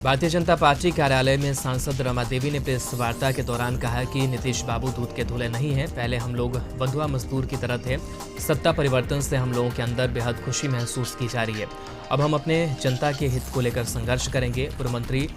Bharatiya Janata party कार्यालय में सांसद रमा देवी ने प्रेस वार्ता के दौरान कहा कि नीतीश बाबू दूध के धुले नहीं हैं। पहले हम लोग बंधुआ मजदूर की तरह थे। सत्ता परिवर्तन से हम लोगों के अंदर बेहद खुशी महसूस की जा रही है। अब हम अपने जनता के हित को लेकर संघर्ष करेंगे। पूर्व मंत्री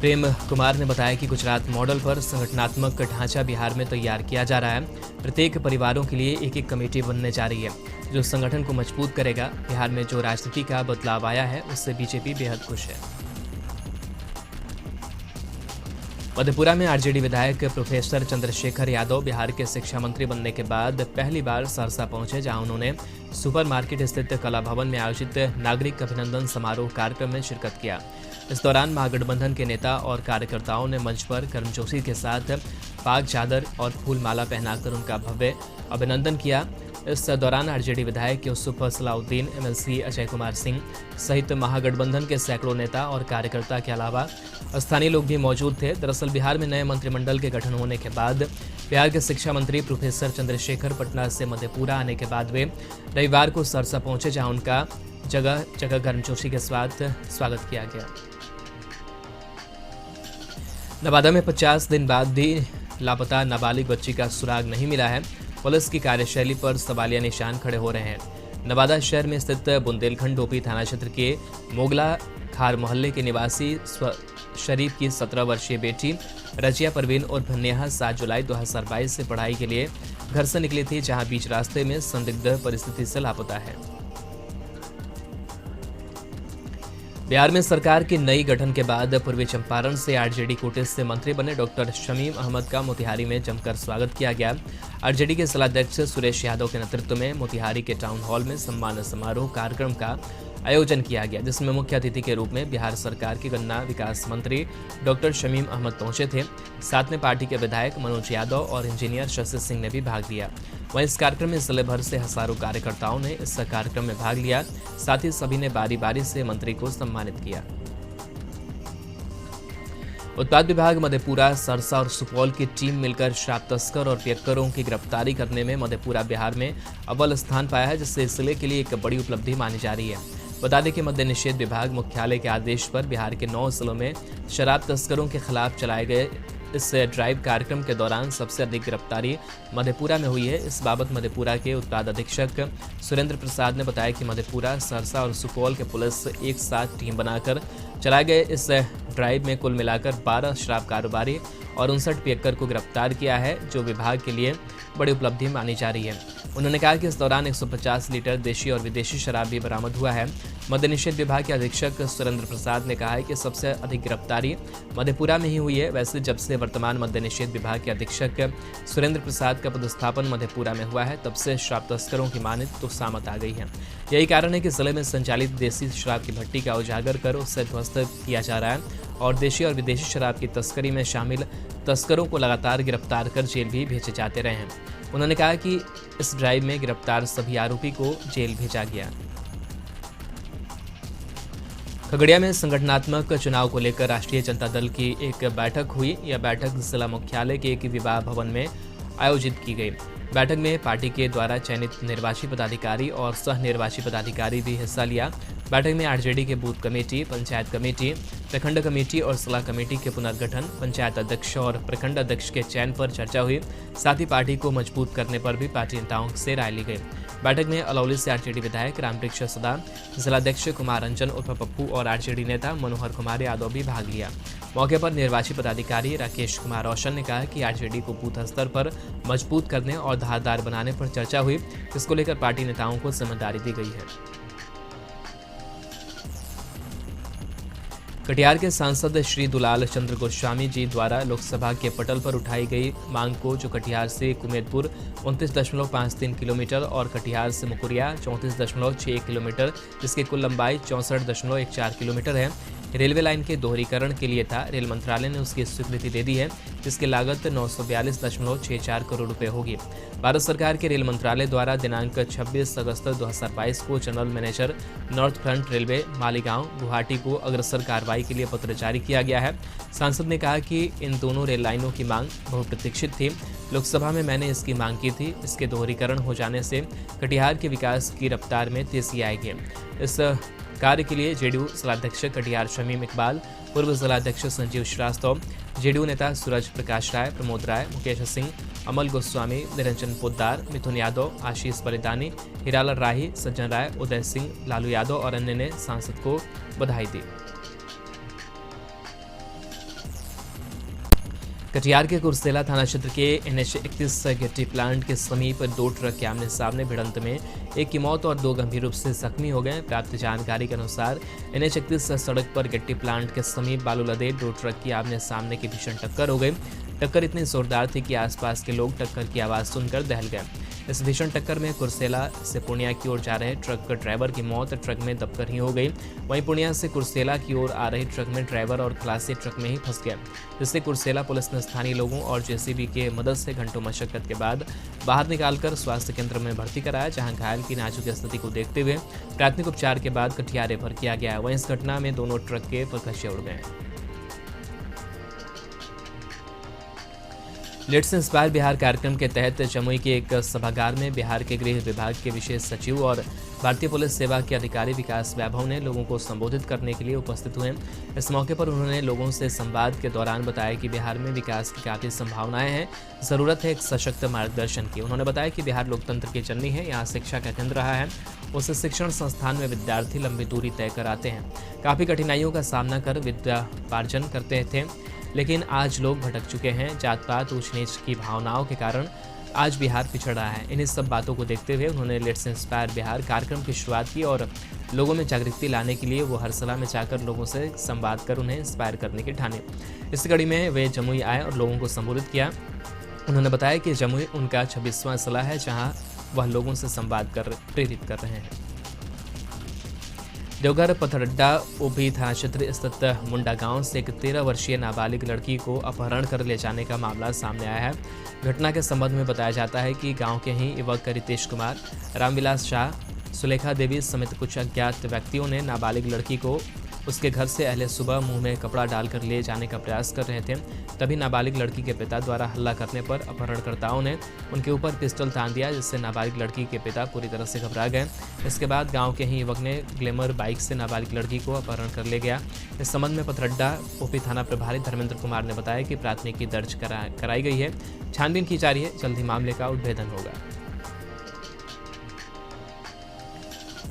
प्रेम कुमार ने बताया कि गुजरात मॉडल पर संगठनात्मक ढांचा बिहार में तैयार किया जा रहा है। प्रत्येक परिवारों के लिए एक एक कमेटी बनने जा रही है जो संगठन को मजबूत करेगा। बिहार में जो राजनीति का बदलाव आया है उससे बीजेपी बेहद खुश है। मधेपुरा में आरजेडी विधायक प्रोफेसर चंद्रशेखर यादव बिहार के शिक्षा मंत्री बनने के बाद पहली बार सहरसा पहुंचे, जहां उन्होंने सुपर मार्केट स्थित कला भवन में आयोजित नागरिक अभिनंदन समारोह कार्यक्रम में शिरकत किया। इस दौरान महागठबंधन के नेता और कार्यकर्ताओं ने मंच पर गर्मजोशी के साथ पाक चादर और फूल माला पहनाकर उनका भव्य अभिनंदन किया। इस दौरान आरजेडी विधायक यूसुफ सलाउद्दीन, एमएलसी अजय कुमार सिंह सहित महागठबंधन के सैकड़ों नेता और कार्यकर्ता के अलावा स्थानीय लोग भी मौजूद थे। दरअसल बिहार में नए मंत्रिमंडल के गठन होने के बाद बिहार के शिक्षा मंत्री प्रोफेसर चंद्रशेखर पटना से मधेपुरा आने के बाद वे रविवार को सरसा पहुंचे, जहां उनका जगह जगह गर्मजोशी के साथ स्वागत किया गया। नवादा में 50 दिन बाद भी लापता नाबालिग बच्ची का सुराग नहीं मिला है। पुलिस की कार्यशैली पर सवालिया निशान खड़े हो रहे हैं। नवादा शहर में स्थित बुंदेलखंड डोपी थाना क्षेत्र के मोगला खार मोहल्ले के निवासी शरीफ की 17 वर्षीय बेटी रजिया परवीन और नेहा 7 जुलाई 2022 से पढ़ाई के लिए घर से निकली थी, जहां बीच रास्ते में संदिग्ध परिस्थिति से लापता है। बिहार में सरकार की नई गठन के बाद पूर्वी चंपारण से आरजेडी कोटे से मंत्री बने डॉक्टर शमीम अहमद का मोतिहारी में जमकर स्वागत किया गया। आरजेडी के जिलाध्यक्ष सुरेश यादव के नेतृत्व में मोतिहारी के टाउन हॉल में सम्मान समारोह कार्यक्रम का आयोजन किया गया, जिसमें मुख्य अतिथि के रूप में बिहार सरकार के गन्ना विकास मंत्री डॉक्टर शमीम अहमद पहुंचे थे। साथ में पार्टी के विधायक मनोज यादव और इंजीनियर शशि सिंह ने भी भाग लिया। वहीं इस कार्यक्रम में जिले भर से हजारों कार्यकर्ताओं ने इस कार्यक्रम में भाग लिया। साथ ही सभी ने बारी बारी से मंत्री को सम्मानित किया। उत्पाद विभाग मधेपुरा, सरसा और सुपौल की टीम मिलकर शराब तस्कर और पियक्करों की गिरफ्तारी करने में मधेपुरा बिहार में अव्वल स्थान पाया है, जिससे इस जिले के लिए एक बड़ी उपलब्धि मानी जा रही है। बता दें कि मद्य निषेध विभाग मुख्यालय के आदेश पर बिहार के 9 जिलों में शराब तस्करों के खिलाफ चलाए गए इस ड्राइव कार्यक्रम के दौरान सबसे अधिक गिरफ्तारी मधेपुरा में हुई है। इस बाबत मधेपुरा के उत्पाद अधीक्षक सुरेंद्र प्रसाद ने बताया कि मधेपुरा, सरसा और सुपौल के पुलिस एक साथ टीम बनाकर चलाए गए इस ड्राइव में कुल मिलाकर 12 शराब कारोबारी और 59 पियक्कर को गिरफ्तार किया है, जो विभाग के लिए बड़ी उपलब्धि मानी जा रही है। उन्होंने कहा कि इस दौरान 150 लीटर देशी और विदेशी शराब भी बरामद हुआ है। मद्य निषेध विभाग के अधीक्षक सुरेंद्र प्रसाद ने कहा है कि सबसे अधिक गिरफ्तारी मधेपुरा में ही हुई है। वैसे जब से वर्तमान मद्य निषेध विभाग के अधीक्षक सुरेंद्र प्रसाद का पदस्थापन मधेपुरा में हुआ है, तब से शराब तस्करों की माने तो सामत आ गई है। यही कारण है कि जिले में संचालित देसी शराब की भट्टी का उजागर कर उससे ध्वस्त किया जा रहा है और देशी और विदेशी शराब की तस्करी में शामिल तस्करों को लगातार गिरफ्तार कर जेल भी भेजे जाते रहे हैं। उन्होंने कहा कि इस ड्राइव में गिरफ्तार सभी आरोपी को जेल भेजा गया। खगड़िया में संगठनात्मक चुनाव को लेकर राष्ट्रीय जनता दल की एक बैठक हुई। यह बैठक जिला मुख्यालय के एक विवाह भवन में आयोजित की गई। बैठक में पार्टी के द्वारा चयनित निर्वाची पदाधिकारी और सह निर्वाची पदाधिकारी भी हिस्सा लिया। बैठक में आरजेडी के बूथ कमेटी, पंचायत कमेटी, प्रखंड कमेटी और जिला कमेटी के पुनर्गठन, पंचायत अध्यक्ष और प्रखंड अध्यक्ष के चयन पर चर्चा हुई। साथ ही पार्टी को मजबूत करने पर भी पार्टी नेताओं से राय ली गई। बैठक में अलौली से आरजेडी विधायक रामवृक्ष सदा, जिलाध्यक्ष कुमार रंजन उर्फ पप्पू और आरजेडी नेता मनोहर कुमार यादव भी भाग लिया। मौके पर निर्वाची पदाधिकारी राकेश कुमार रोशन ने कहा कि आरजेडी को बूथ स्तर पर मजबूत करने और धारदार बनाने पर चर्चा हुई, जिसको लेकर पार्टी नेताओं को जिम्मेदारी दी गई है। कटिहार के सांसद श्री दुलाल चंद्र गोस्वामी जी द्वारा लोकसभा के पटल पर उठाई गई मांग को, जो कटिहार से कुमेदपुर 29.53 किलोमीटर और कटिहार से मुकुरिया 34.6 किलोमीटर, जिसकी कुल लंबाई 64.14 किलोमीटर है, रेलवे लाइन के दोहरीकरण के लिए था। रेल मंत्रालय ने उसकी स्वीकृति दे दी है, जिसकी लागत 942.64 करोड़ रुपए होगी। भारत सरकार के रेल मंत्रालय द्वारा दिनांक 26 अगस्त 2022 को general manager north front railway Maligaon Guwahati को अग्रसर कार्रवाई के लिए पत्र जारी किया गया है। सांसद ने कहा कि इन दोनों रेल लाइनों की मांग बहुप्रतीक्षित थी। लोकसभा में मैंने इसकी मांग की थी। इसके दोहरीकरण हो जाने से कटिहार के विकास की रफ्तार में तेजी आएगी। इस कार्य के लिए जेडीयू जिलाध्यक्ष कटिहार शमीम इकबाल, पूर्व जिलाध्यक्ष संजीव श्रीवास्तव, जेडीयू नेता सूरज प्रकाश राय, प्रमोद राय, मुकेश सिंह, अमल गोस्वामी, निरंजन पोद्दार, मिथुन यादव, आशीष परिदानी, हीरालाल राही, सज्जन राय, उदय सिंह, लालू यादव और अन्य ने सांसद को बधाई दी। कटिहार के कुर्सेला थाना क्षेत्र के NH-31 गिट्टी प्लांट के समीप 2 ट्रक के आमने सामने भिड़ंत में एक की मौत और 2 गंभीर रूप से जख्मी हो गए। प्राप्त जानकारी के अनुसार NH-31 सड़क पर गिट्टी प्लांट के समीप बालू लदे 2 ट्रक की आमने सामने की भीषण टक्कर हो गई। टक्कर इतनी जोरदार थी कि आसपास के लोग टक्कर की आवाज सुनकर दहल गए। इस भीषण टक्कर में कुर्सेला से पूर्णिया की ओर जा रहे ट्रक ड्राइवर की मौत ट्रक में दबकर ही हो गई। वहीं पूर्णिया से कुर्सेला की ओर आ रही ट्रक में ड्राइवर और खलासी ट्रक में ही फंस गए, जिससे कुर्सेला पुलिस ने स्थानीय लोगों और जेसीबी के मदद से घंटों मशक्कत के बाद बाहर निकालकर स्वास्थ्य केंद्र में भर्ती कराया, जहां घायल की नाजुक स्थिति को देखते हुए प्राथमिक उपचार के बाद कटिहार रेफर किया गया। वहीं इस घटना में दोनों ट्रक के परखच्चे उड़ गए। लेट्स इंस्पायर बिहार कार्यक्रम के तहत जमुई के एक सभागार में बिहार के गृह विभाग के विशेष सचिव और भारतीय पुलिस सेवा के अधिकारी विकास वैभव ने लोगों को संबोधित करने के लिए उपस्थित हुए। इस मौके पर उन्होंने लोगों से संवाद के दौरान बताया कि बिहार में विकास की काफ़ी संभावनाएं हैं, ज़रूरत है एक सशक्त मार्गदर्शन की। उन्होंने बताया कि बिहार लोकतंत्र की जननी है, यहाँ शिक्षा का केंद्र रहा है। उस शिक्षण संस्थान में विद्यार्थी लंबी दूरी तय कर आते हैं, काफ़ी कठिनाइयों का सामना कर विद्यार्जन करते थे, लेकिन आज लोग भटक चुके हैं। जात पात ऊंच नीच की भावनाओं के कारण आज बिहार पिछड़ रहा है। इन्हीं सब बातों को देखते हुए उन्होंने लेट्स इंस्पायर बिहार कार्यक्रम की शुरुआत की और लोगों में जागृति लाने के लिए वो हर सलाह में जाकर लोगों से संवाद कर उन्हें इंस्पायर करने के ठाने। इस कड़ी में वे जमुई आए और लोगों को संबोधित किया। उन्होंने बताया कि जमुई उनका 26वां जिला है, जहाँ वह लोगों से संवाद कर प्रेरित कर रहे हैं। देवघर पथरड्डा ओबी थाना क्षेत्र स्थित मुंडा गांव से एक 13 वर्षीय नाबालिग लड़की को अपहरण कर ले जाने का मामला सामने आया है। घटना के संबंध में बताया जाता है कि गांव के ही युवक रितेश कुमार, रामविलास शाह, सुलेखा देवी समेत कुछ अज्ञात व्यक्तियों ने नाबालिग लड़की को उसके घर से अहले सुबह मुंह में कपड़ा डालकर ले जाने का प्रयास कर रहे थे। तभी नाबालिग लड़की के पिता द्वारा हल्ला करने पर अपहरणकर्ताओं ने उनके ऊपर पिस्टल तान दिया, जिससे नाबालिग लड़की के पिता पूरी तरह से घबरा गए। इसके बाद गांव के ही युवक ने ग्लैमर बाइक से नाबालिग लड़की को अपहरण कर ले गया। इस संबंध में पथरड्डा ओपी थाना प्रभारी धर्मेंद्र कुमार ने बताया कि प्राथमिकी दर्ज कराई गई है, छानबीन की जा रही है, जल्द ही मामले का उद्भेदन होगा।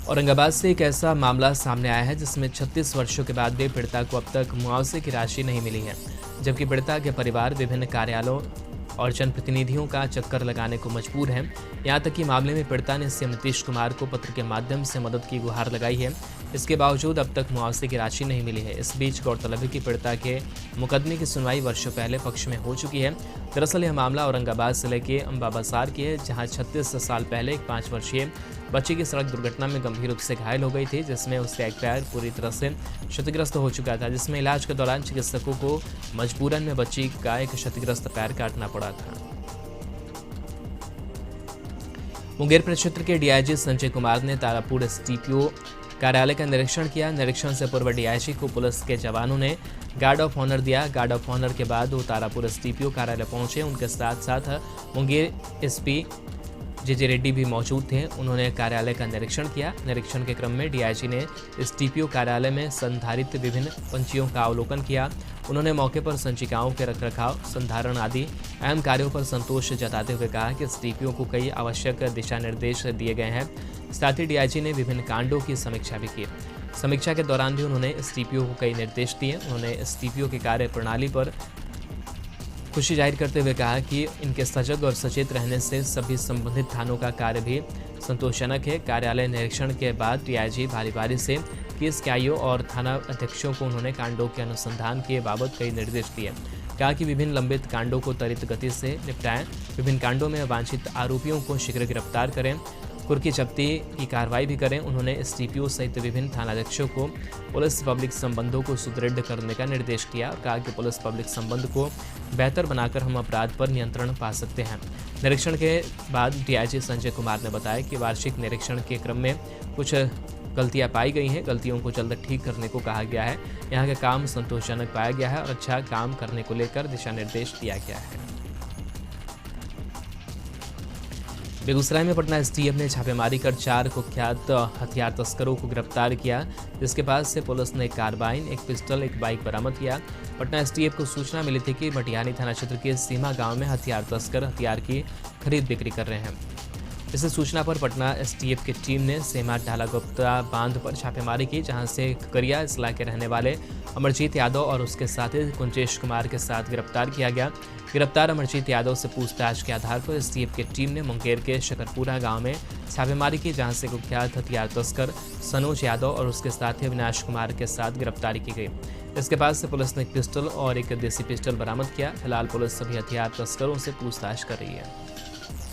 औरंगाबाद से एक ऐसा मामला सामने आया है जिसमें 36 वर्षों के बाद भी पीड़िता को अब तक मुआवजे की राशि नहीं मिली है, जबकि पीड़िता के परिवार विभिन्न कार्यालयों और जनप्रतिनिधियों का चक्कर लगाने को मजबूर है। यहाँ तक कि मामले में पीड़िता ने सीएम नीतीश कुमार को पत्र के माध्यम से मदद की गुहार लगाई है। इसके बावजूद अब तक मुआवजे की राशि नहीं मिली है। इस बीच गौरतलब है कि पीड़िता के मुकदमे की सुनवाई वर्षों पहले पक्ष में हो चुकी है। दरअसल यह मामला औरंगाबाद जिले के अंबा बाजार की है, जहाँ 36 साल पहले एक 5 वर्षीय बच्ची की सड़क दुर्घटना में गंभीर रूप से घायल हो गई थी, जिसमें उसका एक पैर पूरी तरह से क्षतिग्रस्त हो चुका था, जिसमें इलाज के दौरान चिकित्सकों को मजबूरन में बच्ची का एक क्षतिग्रस्त पैर काटना पड़ा था। मुंगेर प्रक्षेत्र के डीआईजी संजय कुमार ने तारापुर एसडीपीओ कार्यालय का निरीक्षण किया। निरीक्षण से पूर्व डीआईजी को पुलिस के जवानों ने गार्ड ऑफ ऑनर दिया। गार्ड ऑफ ऑनर के बाद वो तारापुर एसडीपीओ कार्यालय पहुंचे। उनके साथ साथ मुंगेर एसपी जे रेड्डी भी मौजूद थे। उन्होंने कार्यालय का निरीक्षण किया। निरीक्षण के क्रम में डीआईजी ने एसडीपीओ कार्यालय में संधारित विभिन्न पंचियों का अवलोकन किया। उन्होंने मौके पर संचिकाओं के रखरखाव, संधारण आदि अहम कार्यों पर संतोष जताते हुए कहा कि एसडीपीओ को कई आवश्यक दिशा निर्देश दिए गए हैं। साथ ही डीआईजी ने विभिन्न कांडों की समीक्षा भी की। समीक्षा के दौरान भी उन्होंने एसडीपीओ को कई निर्देश दिए। उन्होंने एसडीपीओ की कार्य प्रणाली पर खुशी जाहिर करते हुए कहा कि इनके सजग और सचेत रहने से सभी संबंधित थानों का कार्य भी संतोषजनक है। कार्यालय निरीक्षण के बाद डीआईजी बारी बारी से केस के आईओ और थाना अध्यक्षों को उन्होंने कांडों के अनुसंधान के बाबत कई निर्देश दिए। कहा कि विभिन्न लंबित कांडों को त्वरित गति से निपटाएं, विभिन्न कांडों में वांछित आरोपियों को शीघ्र गिरफ्तार करें, कुर्की जब्ती की कार्रवाई भी करें। उन्होंने एसडीपीओ सहित विभिन्न थानाध्यक्षों को पुलिस पब्लिक संबंधों को सुदृढ़ करने का निर्देश दिया और कहा कि पुलिस पब्लिक संबंध को बेहतर बनाकर हम अपराध पर नियंत्रण पा सकते हैं। निरीक्षण के बाद डीआईजी संजय कुमार ने बताया कि वार्षिक निरीक्षण के क्रम में कुछ गलतियां पाई गई हैं। गलतियों को जल्द ठीक करने को कहा गया है। यहाँ का काम संतोषजनक पाया गया है और अच्छा काम करने को लेकर दिशा निर्देश दिया गया है। बेगूसराय में पटना एसटीएफ ने छापेमारी कर 4 कुख्यात हथियार तस्करों को गिरफ्तार किया, जिसके पास से पुलिस ने एक कार्बाइन, एक पिस्टल, एक बाइक बरामद किया। पटना एसटीएफ को सूचना मिली थी कि मटिहानी थाना क्षेत्र के सीमा गांव में हथियार तस्कर हथियार की खरीद बिक्री कर रहे हैं। इस सूचना पर पटना एसटीएफ की टीम ने सेमा ढाला गुप्ता बांध पर छापेमारी की, जहां से खकरिया इस्ला के रहने वाले अमरजीत यादव और उसके साथी कुंजेश कुमार के साथ गिरफ्तार किया गया। गिरफ्तार अमरजीत यादव से पूछताछ के आधार पर एसटीएफ की टीम ने मुंगेर के शकरपुरा गांव में छापेमारी की, जहां से कुख्यात हथियार तस्कर सनोज यादव और उसके साथी अविनाश कुमार के साथ गिरफ्तारी की गई। इसके बाद से पुलिस ने एक पिस्टल और एक देसी पिस्टल बरामद किया। फिलहाल पुलिस सभी हथियार तस्करों से पूछताछ कर रही है।